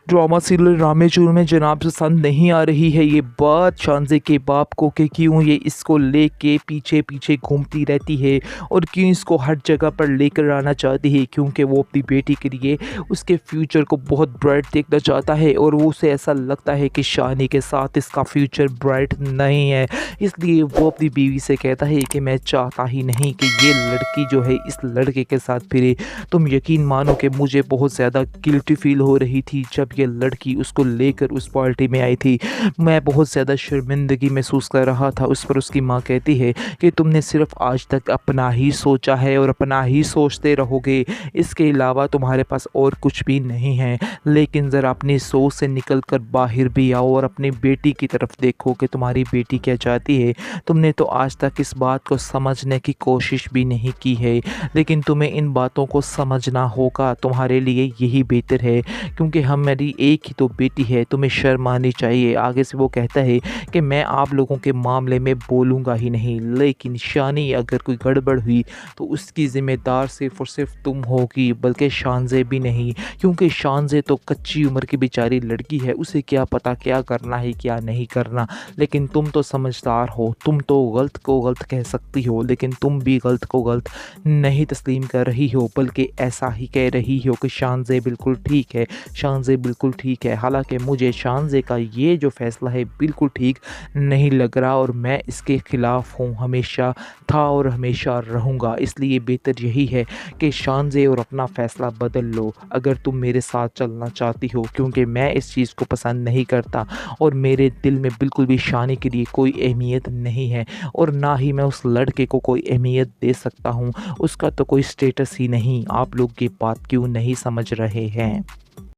Drama serial रामेचूर में जनाब पसंद नहीं आ रही है ये बात शानज़े के बाप को कि क्यों ये इसको लेके पीछे पीछे घूमती रहती है और क्यों इसको हर जगह पर लेकर आना चाहती है, क्योंकि वो अपनी बेटी के लिए उसके फ्यूचर को बहुत ब्राइट देखना चाहता है और वो उसे ऐसा लगता है कि शानी के साथ इसका फ्यूचर ब्राइट नहीं है। इसलिए वो अपनी बीवी से कहता है कि मैं चाहता ही नहीं कि ये लड़की जो है इस लड़के के साथ फिरे। तुम यकीन मानो कि मुझे बहुत ज़्यादा गिल्टी फील हो रही थी जब ये लड़की उसको लेकर उस पार्टी में आई थी। मैं बहुत ज़्यादा शर्मिंदगी महसूस कर रहा था। उस पर उसकी माँ कहती है कि तुमने सिर्फ आज तक अपना ही सोचा है और अपना ही सोचते रहोगे, इसके अलावा तुम्हारे पास और कुछ भी नहीं है। लेकिन ज़रा अपनी सोच से निकल कर बाहर भी आओ और अपनी बेटी की तरफ देखो कि तुम्हारी बेटी क्या चाहती है। तुमने तो आज तक इस बात को समझने की कोशिश भी नहीं की है, लेकिन तुम्हें इन बातों को समझना होगा। तुम्हारे लिए यही बेहतर है, क्योंकि हमारी एक ही तो बेटी है। तुम्हें शर्म आनी चाहिए। आगे से वो कहता है कि मैं आप लोगों के मामले में बोलूँगा ही नहीं, लेकिन शानी अगर कोई गड़बड़ हुई तो उसकी ज़िम्मेदार सिर्फ़ और सिर्फ तुम होगी, बल्कि शानज़े भी नहीं। क्योंकि शानज़े तो कच्ची उम्र की बेचारी लड़की है, उसे क्या पता क्या करना है क्या नहीं करना। लेकिन तुम तो समझदार हो, तुम तो गलत को गलत कह सकती हो, लेकिन तुम भी गलत को गलत नहीं तस्लीम कर रही हो, बल्कि ऐसा ही कह रही हो कि शानज़े बिल्कुल ठीक है, शानज़े बिल्कुल ठीक है। हालाँकि मुझे शानज़े का ये जो फ़ैसला है बिल्कुल ठीक नहीं लग रहा और मैं इसके ख़िलाफ़ हूँ, हमेशा था और हमेशा रहूँगा। इसलिए बेहतर यही है कि शानज़े और अपना फ़ैसला बदल लो अगर तुम मेरे साथ चलना चाहती हो, क्योंकि मैं इस चीज़ को पसंद नहीं करता और मेरे दिल में बिल्कुल भी शानी के लिए कोई अहमियत नहीं है और ना ही मैं उस लड़के को कोई अहमियत दे सकता हूँ। उसका तो कोई स्टेटस ही नहीं। आप लोग ये बात क्यों नहीं समझ रहे हैं?